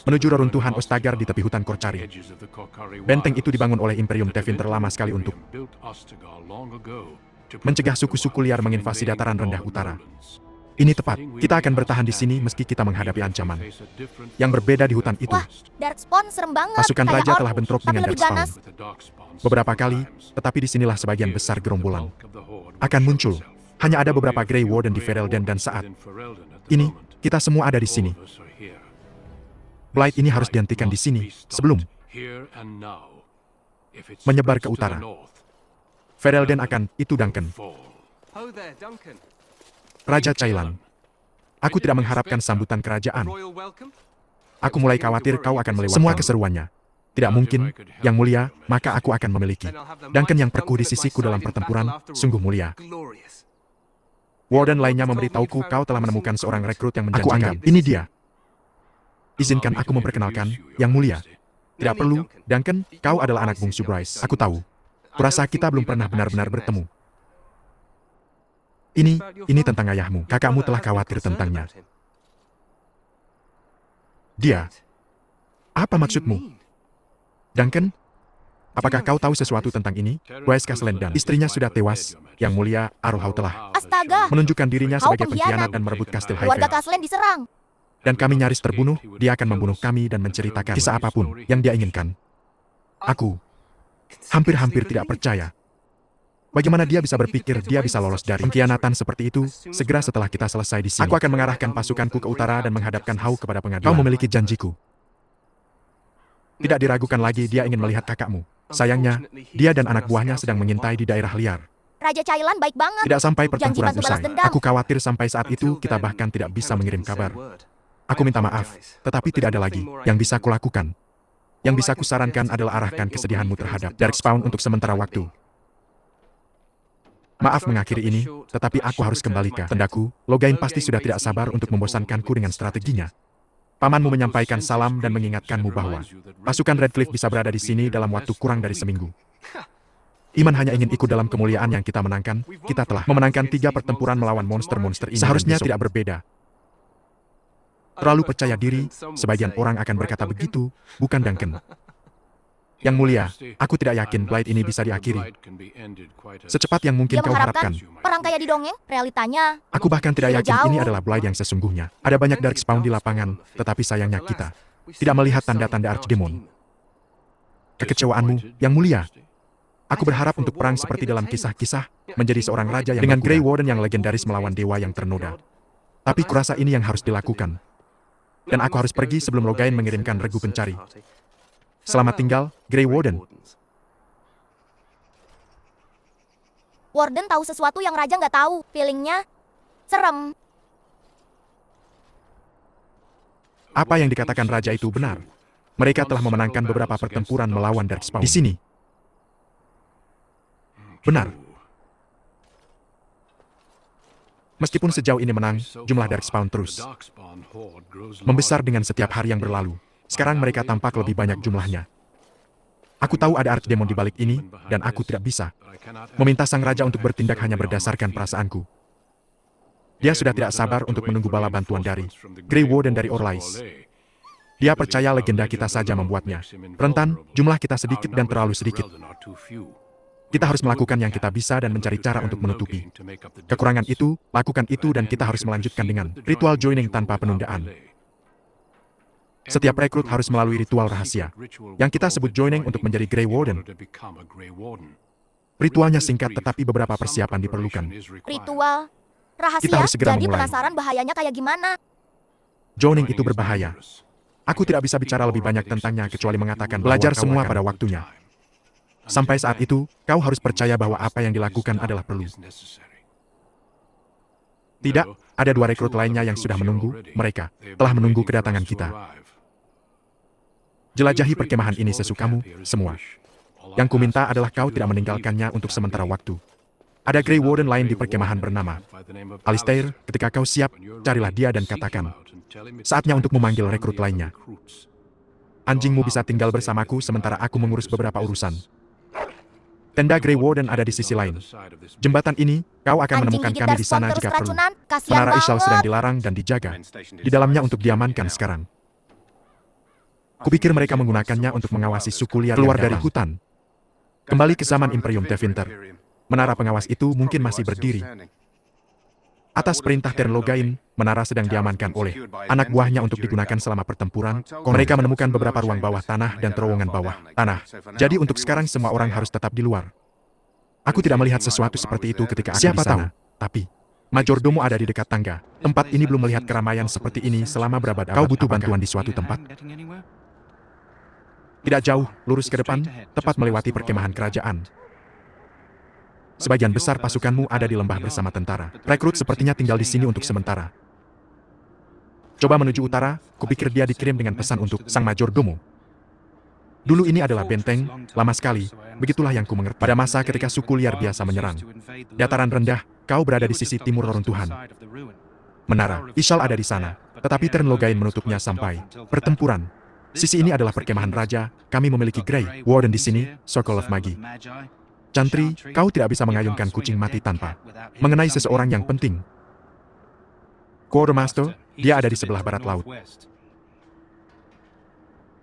menuju reruntuhan Ostagar di tepi hutan Korcari. Benteng itu dibangun oleh Imperium Tevin terlama sekali untuk mencegah suku-suku liar menginvasi dataran rendah utara. Ini tepat, kita akan bertahan di sini meski kita menghadapi ancaman yang berbeda di hutan itu. Wah, Darkspawn serem banget. Pasukan Kayak raja orc, telah bentrok tapi dengan lebih Darkspawn ganas. beberapa kali, tetapi disinilah sebagian besar gerombolan akan muncul. Hanya ada beberapa Grey Warden di Ferelden dan saat ini, kita semua ada di sini. Blight ini harus dihentikan di sini, sebelum menyebar ke utara. Ferelden akan, itu Duncan. Raja Cailan. Aku tidak mengharapkan sambutan kerajaan. Aku mulai khawatir kau akan melewati semua keseruannya. Tidak mungkin, Yang Mulia, maka aku akan memiliki Duncan yang perku di sisiku dalam pertempuran, sungguh mulia. Warden lainnya memberitahuku kau telah menemukan seorang rekrut yang menjanjikan. Aku anggap, ini dia. Izinkan aku memperkenalkan, Yang Mulia. Tidak perlu, Duncan, kau adalah anak bungsu Bryce. Aku tahu. Kurasa kita belum pernah benar-benar bertemu. Ini tentang ayahmu. Kakakmu telah khawatir tentangnya. Dia. Apa maksudmu? Duncan? Apakah kau tahu sesuatu tentang ini? Bryce Caslen dan istrinya sudah tewas. Yang Mulia, Arohau telah Astaga, menunjukkan dirinya kau sebagai pengkhianat pengkhianat. dan merebut kastil Keluarga Highvale. Caslen diserang. Dan kami nyaris terbunuh, dia akan membunuh kami dan menceritakan kisah apapun yang dia inginkan. Aku hampir-hampir tidak percaya. Bagaimana dia bisa berpikir dia bisa lolos dari pengkhianatan seperti itu, segera setelah kita selesai di sini. Aku akan mengarahkan pasukanku ke utara dan menghadapkan Hau kepada pengadilan. Kau memiliki janjiku. Tidak diragukan lagi dia ingin melihat kakakmu. Sayangnya, dia dan anak buahnya sedang mengintai di daerah liar. Raja Cailan baik banget. Tidak sampai Janji pertempuran bantu balas usai. dendam. Aku khawatir sampai saat itu kita bahkan tidak bisa mengirim kabar. Aku minta maaf, tetapi tidak ada lagi yang bisa kulakukan. Yang bisa kusarankan adalah arahkan kesedihanmu terhadap Darkspawn untuk sementara waktu. Maaf mengakhiri ini, tetapi aku harus kembali ke tendaku. Logain pasti sudah tidak sabar untuk membosankanku dengan strateginya. Pamanmu menyampaikan salam dan mengingatkanmu bahwa pasukan Redcliffe bisa berada di sini dalam waktu kurang dari seminggu. Iman hanya ingin ikut dalam kemuliaan yang kita menangkan. Kita telah memenangkan 3 pertempuran melawan monster-monster ini. Seharusnya tidak berbeda. Terlalu percaya diri, sebagian orang akan berkata begitu, bukan Duncan. Yang Mulia, aku tidak yakin Blight ini bisa diakhiri secepat yang mungkin Dia kau mengharapkan harapkan. perang kayak di dongeng, realitanya. Aku bahkan tidak yakin Jauh. ini adalah Blight yang sesungguhnya. Ada banyak Darkspawn di lapangan, tetapi sayangnya kita tidak melihat tanda-tanda Archdemon. Kekecewaanmu, Yang Mulia. Aku berharap untuk perang seperti dalam kisah-kisah, menjadi seorang raja yang dengan Grey Warden yang legendaris melawan dewa yang ternoda. Tapi kurasa ini yang harus dilakukan. Dan aku harus pergi sebelum Logain mengirimkan regu pencari. Selamat tinggal, Grey Warden. Warden tahu sesuatu yang Raja nggak tahu. Feelingnya serem. Apa yang dikatakan raja itu benar. Mereka telah memenangkan beberapa pertempuran melawan Darkspawn. Di sini. Benar. Meskipun sejauh ini menang, jumlah Darkspawn terus membesar dengan setiap hari yang berlalu. Sekarang mereka tampak lebih banyak jumlahnya. Aku tahu ada Archdemon di balik ini, dan aku tidak bisa meminta sang raja untuk bertindak hanya berdasarkan perasaanku. Dia sudah tidak sabar untuk menunggu bala bantuan dari Grey Warden dari Orlais. Dia percaya legenda kita saja membuatnya rentan, jumlah kita sedikit dan terlalu sedikit. Kita harus melakukan yang kita bisa dan mencari cara untuk menutupi kekurangan itu, lakukan itu dan kita harus melanjutkan dengan ritual joining tanpa penundaan. Setiap rekrut harus melalui ritual rahasia, yang kita sebut joining untuk menjadi Grey Warden. Ritualnya singkat tetapi beberapa persiapan diperlukan. Ritual rahasia. Kita harus segera Jadi memulai. penasaran bahayanya kayak gimana? Joining itu berbahaya. Aku tidak bisa bicara lebih banyak tentangnya kecuali mengatakan belajar semua pada waktunya. Sampai saat itu, kau harus percaya bahwa apa yang dilakukan adalah perlu. Tidak, ada 2 rekrut lainnya yang sudah menunggu, mereka telah menunggu kedatangan kita. Jelajahi perkemahan ini sesukamu, semua. Yang kuminta adalah kau tidak meninggalkannya untuk sementara waktu. Ada Grey Warden lain di perkemahan bernama Alistair. Ketika kau siap, carilah dia dan katakan, saatnya untuk memanggil rekrut lainnya. Anjingmu bisa tinggal bersamaku sementara aku mengurus beberapa urusan. Tenda Grey Warden ada di sisi lain. Jembatan ini, kau akan Anjing menemukan gigit kami di Darkspawn sana terus jika perlu. keracunan. Kasian Menara Ishal sedang banget. dilarang dan dijaga. Di dalamnya untuk diamankan sekarang. Kupikir mereka menggunakannya untuk mengawasi suku liar keluar dari hutan. Kembali ke zaman Imperium Tevinter. Menara pengawas itu mungkin masih berdiri. Atas perintah Tern Logain, menara sedang diamankan oleh anak buahnya untuk digunakan selama pertempuran. Mereka menemukan beberapa ruang bawah tanah dan terowongan bawah tanah. Jadi untuk sekarang semua orang harus tetap di luar. Aku tidak melihat sesuatu seperti itu ketika aku di sana. Tapi Majordomo ada di dekat tangga. Tempat ini belum melihat keramaian seperti ini selama berabad-abad. Kau butuh bantuan di suatu tempat? Tidak jauh, lurus ke depan, tepat melewati perkemahan kerajaan. Sebagian besar pasukanmu ada di lembah bersama tentara. Rekrut sepertinya tinggal di sini untuk sementara. Coba menuju utara, kupikir dia dikirim dengan pesan untuk Sang Majordomo. Dulu ini adalah benteng, lama sekali, begitulah yang ku mengerti. Pada masa ketika suku liar biasa menyerang. Dataran rendah, kau berada di sisi timur reruntuhan. Menara Ishal ada di sana, tetapi Tern Logain menutupnya sampai pertempuran. Sisi ini adalah perkemahan raja, kami memiliki Grey Warden di sini, Circle of Magi. Chantry, kau tidak bisa mengayunkan kucing mati tanpa mengenai seseorang yang penting. Quartermaster, dia ada di sebelah barat laut.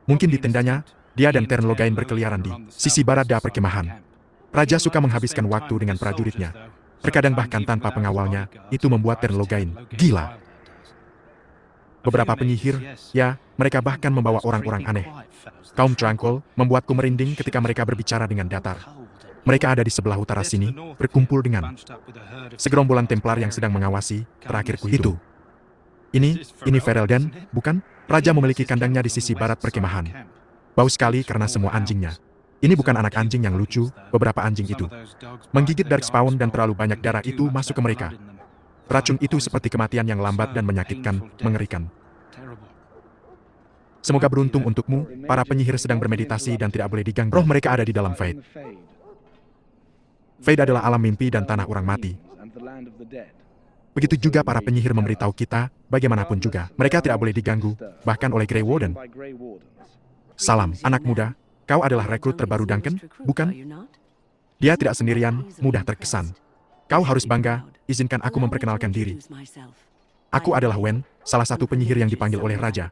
Mungkin di tendanya, dia dan Tern Logain berkeliaran di sisi barat da perkemahan. Raja suka menghabiskan waktu dengan prajuritnya. Terkadang bahkan tanpa pengawalnya, itu membuat Tern Logain gila. Beberapa penyihir, ya, mereka bahkan membawa orang-orang aneh. Kaum Tranquil membuatku merinding ketika mereka berbicara dengan datar. Mereka ada di sebelah utara sini, berkumpul dengan segerombolan Templar yang sedang mengawasi, terakhirku itu. Ini Ferelden, bukan? Raja memiliki kandangnya di sisi barat perkemahan. Bau sekali karena semua anjingnya. Ini bukan anak anjing yang lucu, beberapa anjing itu menggigit Darkspawn dan terlalu banyak darah itu masuk ke mereka. Racun itu seperti kematian yang lambat dan menyakitkan, mengerikan. Semoga beruntung untukmu, para penyihir sedang bermeditasi dan tidak boleh diganggu. Roh mereka ada di dalam Fade. Fade adalah alam mimpi dan tanah orang mati. Begitu juga para penyihir memberitahu kita, bagaimanapun juga, mereka tidak boleh diganggu, bahkan oleh Grey Warden. Salam, anak muda, kau adalah rekrut terbaru Duncan, bukan? Dia tidak sendirian, mudah terkesan. Kau harus bangga, izinkan aku memperkenalkan diri. Aku adalah Wen, salah satu penyihir yang dipanggil oleh Raja.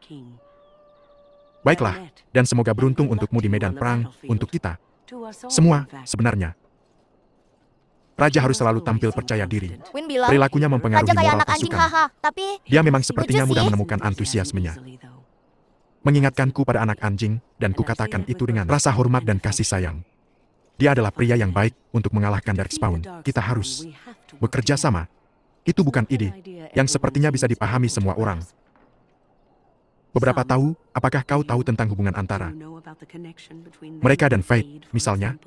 Baiklah, dan semoga beruntung untukmu di medan perang, untuk kita. Semua, sebenarnya. Raja harus selalu tampil percaya diri. Win bilang, Perilakunya Raja mempengaruhi kayak moral anak anjing, pasukan. haha. Tapi, Dia memang sepertinya lucu mudah sih. menemukan antusiasmenya. Mengingatkanku pada anak anjing, dan kukatakan itu dengan rasa hormat dan kasih sayang. Dia adalah pria yang baik untuk mengalahkan Darkspawn. Kita harus bekerja sama. Itu bukan ide yang sepertinya bisa dipahami semua orang. Beberapa tahu, apakah kau tahu tentang hubungan antara mereka dan Fate, misalnya?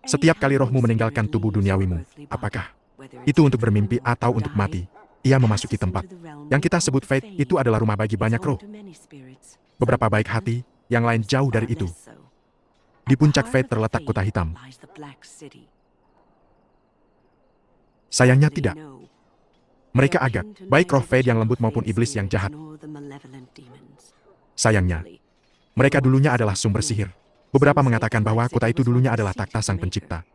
Setiap kali rohmu meninggalkan tubuh duniawimu, apakah itu untuk bermimpi atau untuk mati? Ia memasuki tempat yang kita sebut Fate, itu adalah rumah bagi banyak roh. Beberapa baik hati, yang lain jauh dari itu. Di puncak Fate terletak kota hitam. Sayangnya tidak. Mereka agak, baik roh Fate yang lembut maupun iblis yang jahat. Sayangnya, mereka dulunya adalah sumber sihir. Beberapa mengatakan bahwa kota itu dulunya adalah takhta sang pencipta.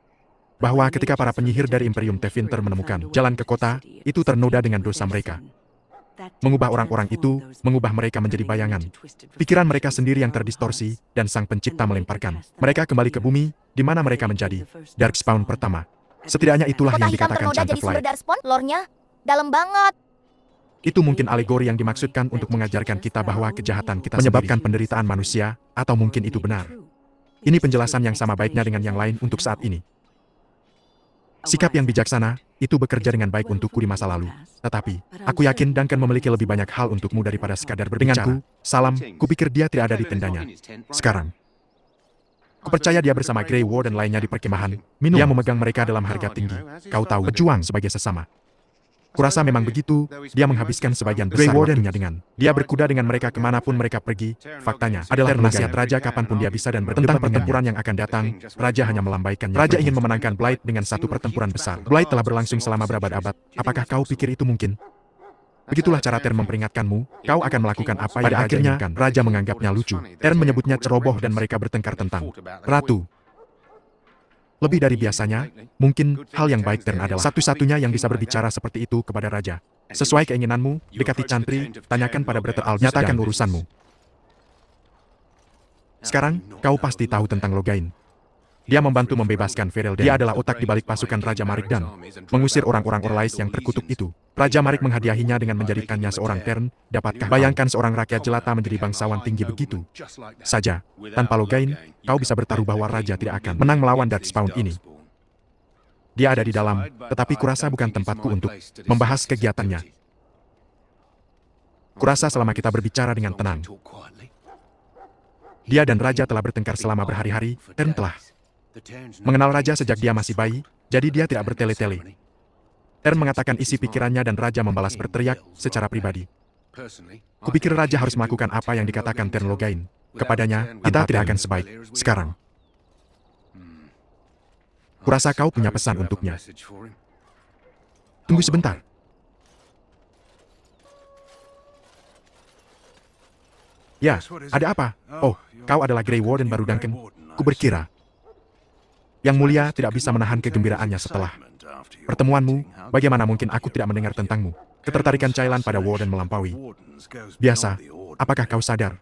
Bahwa ketika para penyihir dari Imperium Tevinter menemukan jalan ke kota, itu ternoda dengan dosa mereka. Mengubah orang-orang itu, mengubah mereka menjadi bayangan. Pikiran mereka sendiri yang terdistorsi, dan sang pencipta melemparkan mereka kembali ke bumi, di mana mereka menjadi Darkspawn pertama. Setidaknya itulah kota yang hitam dikatakan ternoda jadi Chanterflight. sumber Darkspawn, lore-nya dalam banget. Itu mungkin alegori yang dimaksudkan untuk mengajarkan kita bahwa kejahatan kita menyebabkan penderitaan manusia, atau mungkin itu benar. Ini penjelasan yang sama baiknya dengan yang lain untuk saat ini. Sikap yang bijaksana, itu bekerja dengan baik untukku di masa lalu. Tetapi, aku yakin Duncan memiliki lebih banyak hal untukmu daripada sekadar berbicara. Denganku, salam, kupikir dia tidak ada di tendanya. Sekarang. Kupercaya dia bersama Grey Warden lainnya di perkemahan. Dia memegang mereka dalam harga tinggi. Kau tahu, berjuang sebagai sesama. Kurasa memang begitu, dia menghabiskan sebagian besar waktunya dengan dia berkuda dengan mereka kemanapun mereka pergi. Faktanya adalah nasihat Raja kapanpun dia bisa dan tentang pertempuran yang akan datang, Raja hanya melambaikannya. Raja ingin memenangkan Blight dengan satu pertempuran besar. Blight telah berlangsung selama berabad-abad. Apakah kau pikir itu mungkin? Begitulah cara Tern memperingatkanmu, kau akan melakukan apa yang Raja inginkan. Raja menganggapnya lucu. Tern menyebutnya ceroboh dan mereka bertengkar tentang Ratu. Lebih dari biasanya, mungkin hal yang baik Tern adalah satu-satunya yang bisa berbicara seperti itu kepada raja. Sesuai keinginanmu, dekati Chantry, tanyakan pada Brother Al, nyatakan urusanmu. Sekarang, kau pasti tahu tentang Logain. Dia membantu membebaskan Ferelden. Dia adalah otak di balik pasukan Raja Marik dan mengusir orang-orang Orlais yang terkutuk itu. Raja Marik menghadiahinya dengan menjadikannya seorang Tern. Dapatkah bayangkan seorang rakyat jelata menjadi bangsawan tinggi begitu saja? Tanpa Logain, kau bisa bertaruh bahwa raja tidak akan menang melawan Darkspawn ini. Dia ada di dalam, tetapi kurasa bukan tempatku untuk membahas kegiatannya. Kurasa selama kita berbicara dengan tenang, dia dan raja telah bertengkar selama berhari-hari. Tern telah mengenal raja sejak dia masih bayi, jadi dia tidak bertele-tele. Tern mengatakan isi pikirannya dan raja membalas berteriak secara pribadi. Kupikir raja harus melakukan apa yang dikatakan Tern Logain. Kepadanya, kita tidak akan sebaik sekarang. Kurasa kau punya pesan untuknya. Tunggu sebentar. Ya, ada apa? Oh, kau adalah Grey Warden baru Duncan. Ku berkira Yang Mulia tidak bisa menahan kegembiraannya setelah pertemuanmu. Bagaimana mungkin aku tidak mendengar tentangmu? Ketertarikan Cailan pada Warden melampaui biasa. Apakah kau sadar?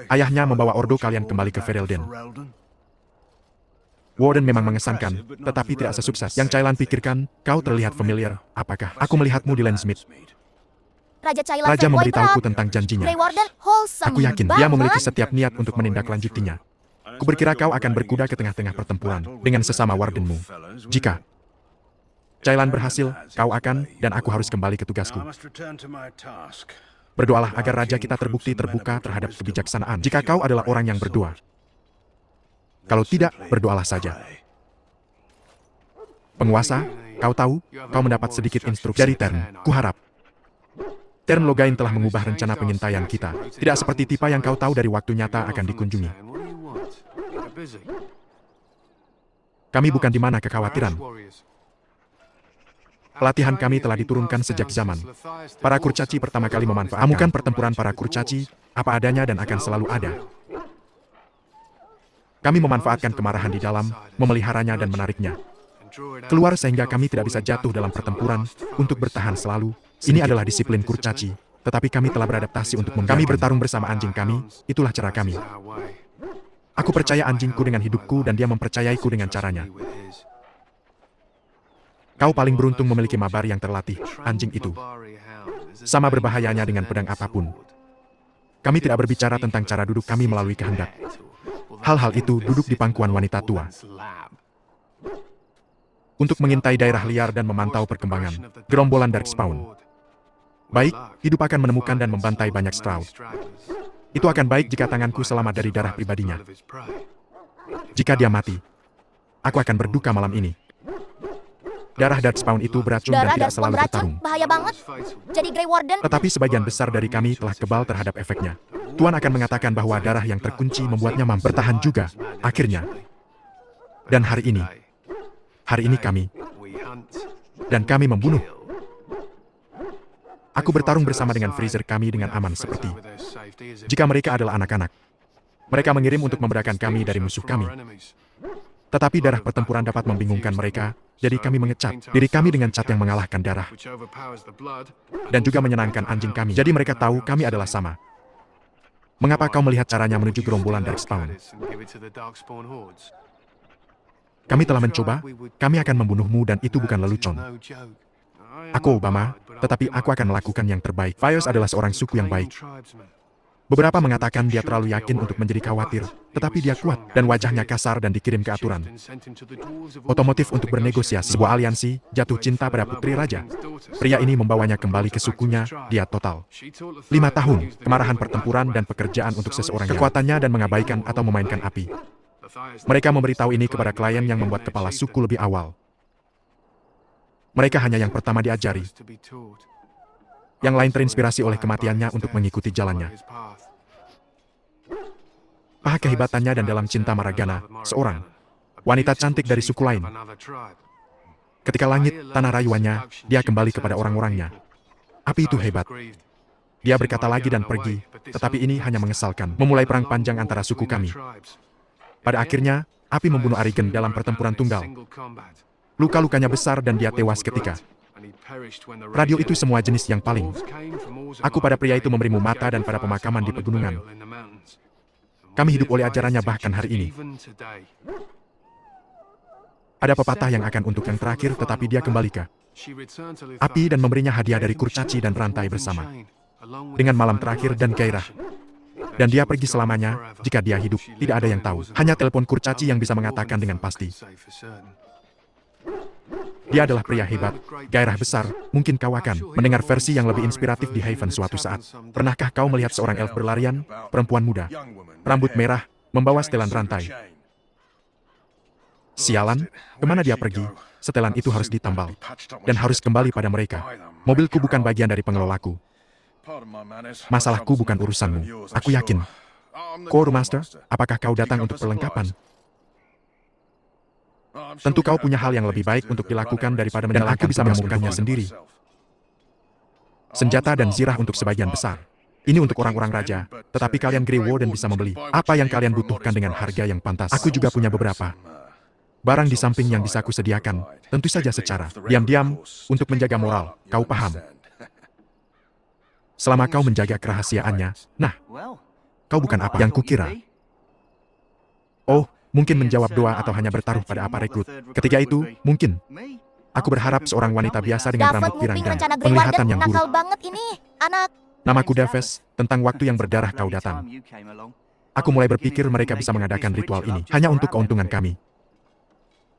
Ayahnya membawa ordo kalian kembali ke Ferelden. Warden memang mengesankan, tetapi tidak sesukses yang Cailan pikirkan. Kau terlihat familiar. Apakah aku melihatmu di Landsmith? Raja memberitahuku tentang janjinya. Grey Warden wholesome Aku yakin dia memiliki banget. setiap niat untuk menindaklanjutinya. Kuberkira kau akan berkuda ke tengah-tengah pertempuran dengan sesama wardenmu. Jika Cailan berhasil, kau akan, dan aku harus kembali ke tugasku. Berdoalah agar raja kita terbukti terbuka terhadap kebijaksanaan. Jika kau adalah orang yang berdoa. Kalau tidak, berdoalah saja. Penguasa, kau tahu, kau mendapat sedikit instruksi dari Tern. Kuharap Tern Logain telah mengubah rencana pengintaian kita. Tidak seperti tipe yang kau tahu dari waktu nyata akan dikunjungi. Kami bukan di mana kekhawatiran. Pelatihan kami telah diturunkan sejak zaman para kurcaci pertama kali memanfaatkan. Amukan pertempuran para kurcaci, apa adanya dan akan selalu ada. Kami memanfaatkan kemarahan di dalam, memeliharanya dan menariknya keluar sehingga kami tidak bisa jatuh dalam pertempuran untuk bertahan selalu. Ini adalah disiplin kurcaci, tetapi kami telah beradaptasi untuk kami bertarung bersama anjing kami. Itulah cara kami. Aku percaya anjingku dengan hidupku dan dia mempercayaiku dengan caranya. Kau paling beruntung memiliki mabar yang terlatih, anjing itu. Sama berbahayanya dengan pedang apapun. Kami tidak berbicara tentang cara duduk kami melalui kehendak. Hal-hal itu duduk di pangkuan wanita tua. Untuk mengintai daerah liar dan memantau perkembangan gerombolan Darkspawn. Baik, hidup akan menemukan dan membantai banyak Stroud. Itu akan baik jika tanganku selamat dari darah pribadinya. Jika dia mati, aku akan berduka malam ini. Darah Darkspawn itu beracun dan tidak selalu bertarung. Bahaya banget. Jadi Grey Warden. Tetapi sebagian besar dari kami telah kebal terhadap efeknya. Tuan akan mengatakan bahwa darah yang terkunci membuatnya mampu bertahan juga, akhirnya. Dan hari ini kami, dan kami membunuh. Aku bertarung bersama dengan freezer kami dengan aman seperti jika mereka adalah anak-anak. Mereka mengirim untuk membedakan kami dari musuh kami. Tetapi darah pertempuran dapat membingungkan mereka, jadi kami mengecat diri kami dengan cat yang mengalahkan darah. Dan juga menyenangkan anjing kami, jadi mereka tahu kami adalah sama. Mengapa kau melihat caranya menuju gerombolan Darkspawn? Kami telah mencoba, kami akan membunuhmu dan itu bukan lelucon. Aku Obama, tetapi aku akan melakukan yang terbaik. Fios adalah seorang suku yang baik. Beberapa mengatakan dia terlalu yakin untuk menjadi khawatir, tetapi dia kuat, dan wajahnya kasar dan dikirim ke aturan otomotif untuk bernegosiasi. Sebuah aliansi, jatuh cinta pada putri raja. Pria ini membawanya kembali ke sukunya, dia total 5 tahun, kemarahan pertempuran dan pekerjaan untuk seseorang kekuatannya dan mengabaikan atau memainkan api. Mereka memberitahu ini kepada klien yang membuat kepala suku lebih awal. Mereka hanya yang pertama diajari. Yang lain terinspirasi oleh kematiannya untuk mengikuti jalannya. Paha kehebatannya dan dalam cinta Maragana, seorang wanita cantik dari suku lain. Ketika langit, tanah rayuannya, dia kembali kepada orang-orangnya. Api itu hebat. Dia berkata lagi dan pergi, tetapi ini hanya mengesalkan. Memulai perang panjang antara suku kami. Pada akhirnya, Api membunuh Arigen dalam pertempuran tunggal. Luka-lukanya besar dan dia tewas ketika radio itu semua jenis yang paling. Aku pada pria itu memberimu mata dan pada pemakaman di pegunungan. Kami hidup oleh ajarannya bahkan hari ini. Ada pepatah yang akan untuk yang terakhir tetapi dia kembali ke api dan memberinya hadiah dari kurcaci dan rantai bersama. Dengan malam terakhir dan gairah. Dan dia pergi selamanya, jika dia hidup, tidak ada yang tahu. Hanya telepon kurcaci yang bisa mengatakan dengan pasti. Dia adalah pria hebat, gairah besar, mungkin kau akan mendengar versi yang lebih inspiratif di Haven suatu saat. Pernahkah kau melihat seorang elf berlarian, perempuan muda, rambut merah, membawa setelan rantai? Sialan, kemana dia pergi? Setelan itu harus ditambal, dan harus kembali pada mereka. Mobilku bukan bagian dari pengelolaku. Masalahku bukan urusanmu, aku yakin. Quartermaster, apakah kau datang untuk perlengkapan? Tentu kau punya hal yang lebih baik untuk dilakukan daripada dan aku bisa menemukannya sendiri. Senjata dan zirah untuk sebagian besar. Ini untuk orang-orang raja, tetapi kalian Grey Warden bisa membeli apa yang kalian butuhkan dengan harga yang pantas. Aku juga punya beberapa barang di samping yang bisa kusediakan, tentu saja secara diam-diam, untuk menjaga moral, kau paham? Selama kau menjaga kerahasiaannya, nah, kau bukan apa yang kukira. Oh, mungkin menjawab doa atau hanya bertaruh pada apa rekrut. Ketika itu, mungkin. Aku berharap seorang wanita biasa dengan rambut pirang dan penglihatan yang buruk. Nakal banget ini, anak. Namaku Daves, tentang waktu yang berdarah kau datang. Aku mulai berpikir mereka bisa mengadakan ritual ini, hanya untuk keuntungan kami.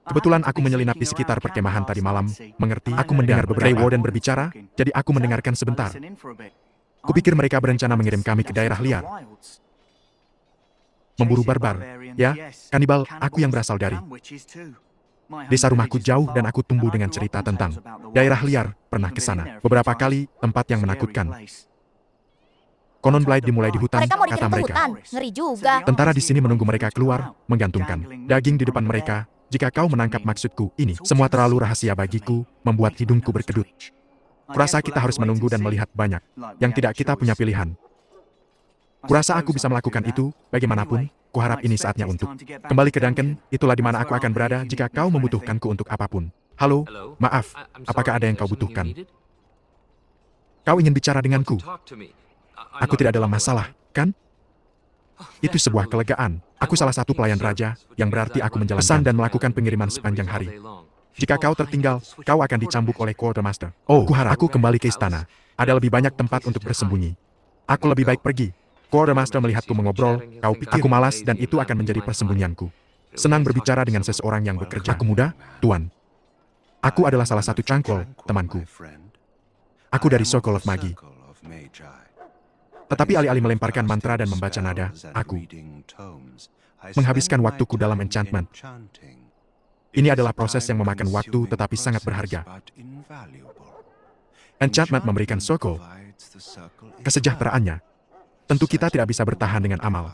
Kebetulan aku menyelinap di sekitar perkemahan tadi malam, mengerti, aku mendengar beberapa Grey Warden berbicara, jadi aku mendengarkan sebentar. Kupikir mereka berencana mengirim kami ke daerah liar. Memburu barbar, ya, kanibal, aku yang berasal dari desa rumahku jauh dan aku tumbuh dengan cerita tentang daerah liar, pernah ke sana. Beberapa kali, tempat yang menakutkan. Konon Blight dimulai di hutan, Mereka mau kata dikirim ke mereka. hutan, ngeri juga. Tentara di sini menunggu mereka keluar, menggantungkan daging di depan mereka. Jika kau menangkap maksudku, ini semua terlalu rahasia bagiku, membuat hidungku berkedut. Kurasa kita harus menunggu dan melihat banyak, yang tidak kita punya pilihan. Kurasa aku bisa melakukan itu, bagaimanapun, kuharap ini saatnya untuk kembali ke Duncan, itulah di mana aku akan berada jika kau membutuhkanku untuk apapun. Halo, maaf, apakah ada yang kau butuhkan? Kau ingin bicara denganku? Aku tidak dalam masalah, kan? Itu sebuah kelegaan. Aku salah satu pelayan raja, yang berarti aku menjalankan pesan dan melakukan pengiriman sepanjang hari. Jika kau tertinggal, kau akan dicambuk oleh Quartermaster. Oh, kuharap aku kembali ke istana. Ada lebih banyak tempat untuk bersembunyi. Aku lebih baik pergi. Quartermaster melihatku mengobrol, kau pikir aku malas dan itu akan menjadi persembunyianku. Senang berbicara dengan seseorang yang bekerja. Aku muda, Tuan. Aku adalah salah satu cangkul, temanku. Aku dari Circle of Magi. Tetapi alih-alih melemparkan mantra dan membaca nada, aku menghabiskan waktuku dalam enchantment. Ini adalah proses yang memakan waktu tetapi sangat berharga. Enchantment memberikan Circle kesejahteraannya. Tentu kita tidak bisa bertahan dengan amal.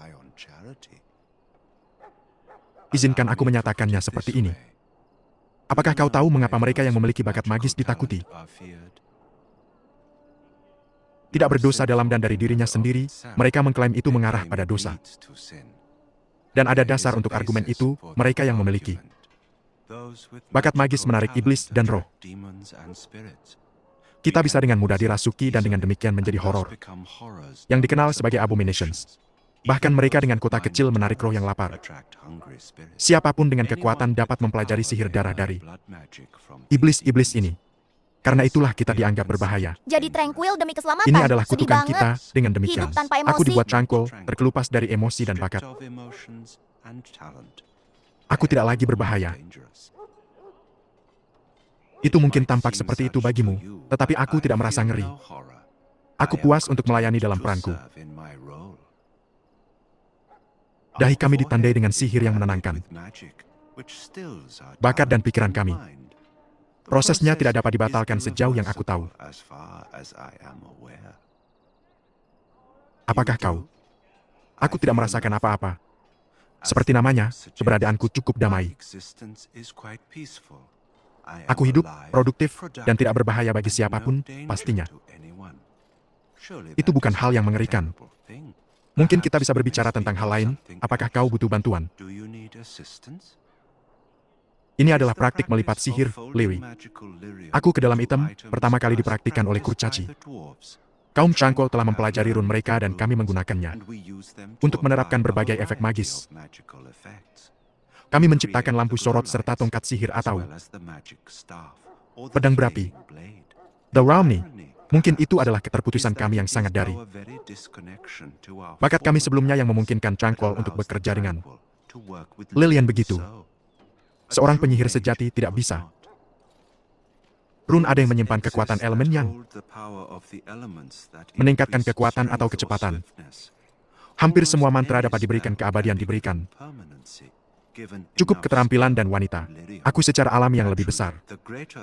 Izinkan aku menyatakannya seperti ini. Apakah kau tahu mengapa mereka yang memiliki bakat magis ditakuti? Tidak berdosa dalam dan dari dirinya sendiri, mereka mengklaim itu mengarah pada dosa. Dan ada dasar untuk argumen itu, mereka yang memiliki bakat magis menarik iblis dan roh. Kita bisa dengan mudah dirasuki dan dengan demikian menjadi horor, yang dikenal sebagai abominations. Bahkan mereka dengan kota kecil menarik roh yang lapar. Siapapun dengan kekuatan dapat mempelajari sihir darah dari iblis-iblis ini. Karena itulah kita dianggap berbahaya. Jadi tranquil demi keselamatan. Ini adalah Sedih kutukan banget. kita, dengan demikian. Hidup tanpa Aku emosi. dibuat cangkul, terkelupas dari emosi dan bakat. Aku tidak lagi berbahaya. Itu mungkin tampak seperti itu bagimu, tetapi aku tidak merasa ngeri. Aku puas untuk melayani dalam peranku. Dahi kami ditandai dengan sihir yang menenangkan bakat dan pikiran kami. Prosesnya tidak dapat dibatalkan sejauh yang aku tahu. Apakah kau? Aku tidak merasakan apa-apa. Seperti namanya, keberadaanku cukup damai. Aku hidup, produktif, dan tidak berbahaya bagi siapapun, pastinya. Itu bukan hal yang mengerikan. Mungkin kita bisa berbicara tentang hal lain, apakah kau butuh bantuan? Ini adalah praktik melipat sihir, Lewi. Aku ke dalam item, pertama kali dipraktikkan oleh kurcaci. Kaum cangkol telah mempelajari rune mereka dan kami menggunakannya untuk menerapkan berbagai efek magis. Kami menciptakan lampu sorot serta tongkat sihir atau pedang berapi. The Romney, mungkin itu adalah keterputusan kami yang sangat dari bakat kami sebelumnya yang memungkinkan cangkol untuk bekerja dengan Lilian begitu. Seorang penyihir sejati tidak bisa. Rune ada yang menyimpan kekuatan elemen yang meningkatkan kekuatan atau kecepatan. Hampir semua mantra dapat diberikan keabadian diberikan. Cukup keterampilan dan wanita. Aku secara alami yang lebih besar.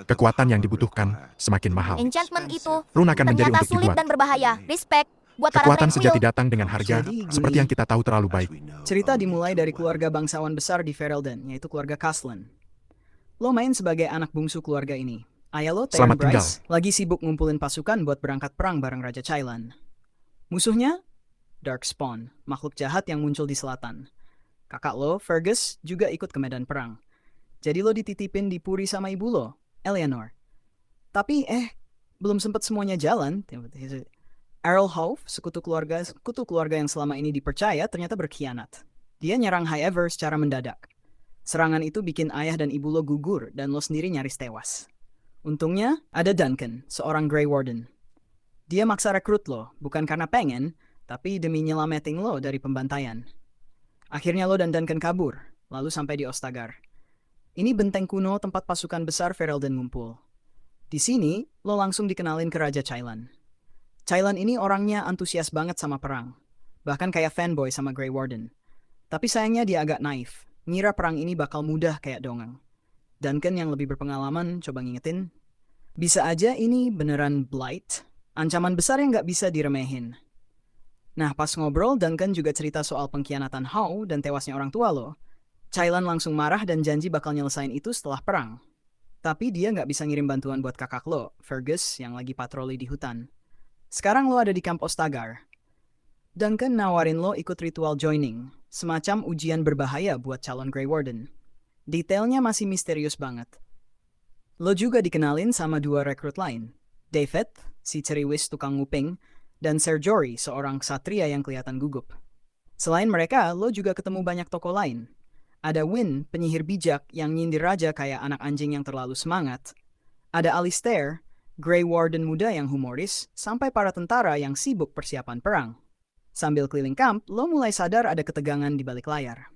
Kekuatan yang dibutuhkan semakin mahal. Enchantment itu Rune akan menjadi ternyata untuk sulit dibuat. dan berbahaya. Respect buat para Kekuatan tranquil. sejati datang dengan harga, Jadi, seperti yang kita tahu terlalu baik. Cerita dimulai dari keluarga bangsawan besar di Ferelden, yaitu keluarga Caslan. Lo main sebagai anak bungsu keluarga ini. Ayah lo, Theron Selamat tinggal. Bryce, lagi sibuk ngumpulin pasukan buat berangkat perang bareng Raja Chailan. Musuhnya? Darkspawn, makhluk jahat yang muncul di selatan. Kakak lo, Fergus, juga ikut ke medan perang. Jadi lo dititipin di Puri sama ibu lo, Eleanor. Tapi belum sempet semuanya jalan. Errol Hove, sekutu keluarga yang selama ini dipercaya ternyata berkhianat. Dia nyerang High Ever secara mendadak. Serangan itu bikin ayah dan ibu lo gugur dan lo sendiri nyaris tewas. Untungnya, ada Duncan, seorang Grey Warden. Dia maksa rekrut lo, bukan karena pengen, tapi demi nyelamatin lo dari pembantaian. Akhirnya lo dan Duncan kabur, lalu sampai di Ostagar. Ini benteng kuno tempat pasukan besar Ferelden ngumpul. Di sini, lo langsung dikenalin ke Raja Chailan. Chailan ini orangnya antusias banget sama perang. Bahkan kayak fanboy sama Grey Warden. Tapi sayangnya dia agak naif. Ngira perang ini bakal mudah kayak dongeng. Duncan yang lebih berpengalaman coba ngingetin. Bisa aja ini beneran Blight. Ancaman besar yang nggak bisa diremehin. Nah pas ngobrol, Duncan juga cerita soal pengkhianatan Howe dan tewasnya orang tua lo. Chailan langsung marah dan janji bakal nyelesain itu setelah perang. Tapi dia nggak bisa ngirim bantuan buat kakak lo, Fergus, yang lagi patroli di hutan. Sekarang lo ada di Camp Ostagar. Duncan nawarin lo ikut ritual joining, semacam ujian berbahaya buat calon Grey Warden. Detailnya masih misterius banget. Lo juga dikenalin sama dua rekrut lain, David, si ceriwis tukang nguping, dan Ser Jory, seorang ksatria yang kelihatan gugup. Selain mereka, lo juga ketemu banyak tokoh lain. Ada Win, penyihir bijak yang nyindir raja kayak anak anjing yang terlalu semangat. Ada Alistair, Grey Warden muda yang humoris, sampai para tentara yang sibuk persiapan perang. Sambil keliling camp, lo mulai sadar ada ketegangan di balik layar.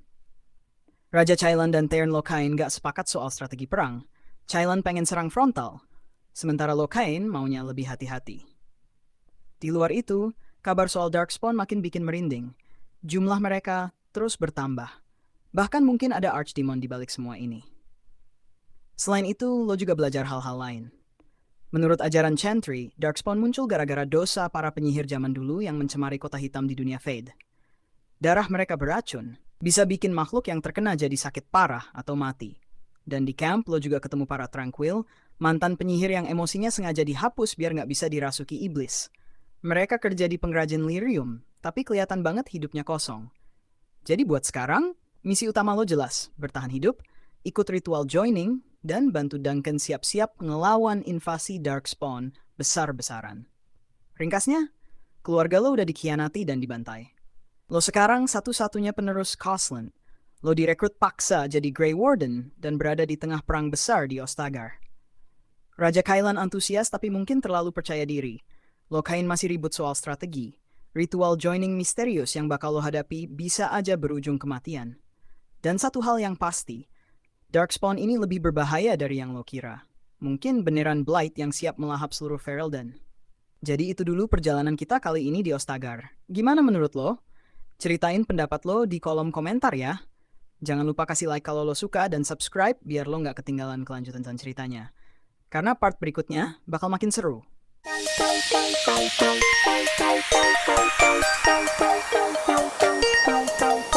Raja Chailan dan Theron Lockhine gak sepakat soal strategi perang. Chailan pengen serang frontal, sementara Lockhine maunya lebih hati-hati. Di luar itu, kabar soal Darkspawn makin bikin merinding. Jumlah mereka terus bertambah. Bahkan mungkin ada Archdemon di balik semua ini. Selain itu, lo juga belajar hal-hal lain. Menurut ajaran Chantry, Darkspawn muncul gara-gara dosa para penyihir zaman dulu yang mencemari kota hitam di dunia Fade. Darah mereka beracun, bisa bikin makhluk yang terkena jadi sakit parah atau mati. Dan di camp lo juga ketemu para Tranquil, mantan penyihir yang emosinya sengaja dihapus biar nggak bisa dirasuki iblis. Mereka kerja di pengrajin lyrium, tapi kelihatan banget hidupnya kosong. Jadi buat sekarang, misi utama lo jelas, bertahan hidup, ikut ritual joining, dan bantu Duncan siap-siap ngelawan invasi Darkspawn besar-besaran. Ringkasnya, keluarga lo udah dikhianati dan dibantai. Lo sekarang satu-satunya penerus Caslan. Lo direkrut paksa jadi Grey Warden dan berada di tengah perang besar di Ostagar. Raja Chailan antusias tapi mungkin terlalu percaya diri. Lockhine masih ribut soal strategi. Ritual joining misterius yang bakal lo hadapi bisa aja berujung kematian. Dan satu hal yang pasti, Darkspawn ini lebih berbahaya dari yang lo kira. Mungkin beneran Blight yang siap melahap seluruh Ferelden. Jadi itu dulu perjalanan kita kali ini di Ostagar. Gimana menurut lo? Ceritain pendapat lo di kolom komentar ya. Jangan lupa kasih like kalau lo suka dan subscribe biar lo nggak ketinggalan kelanjutan ceritanya. Karena part berikutnya bakal makin seru. Thank you.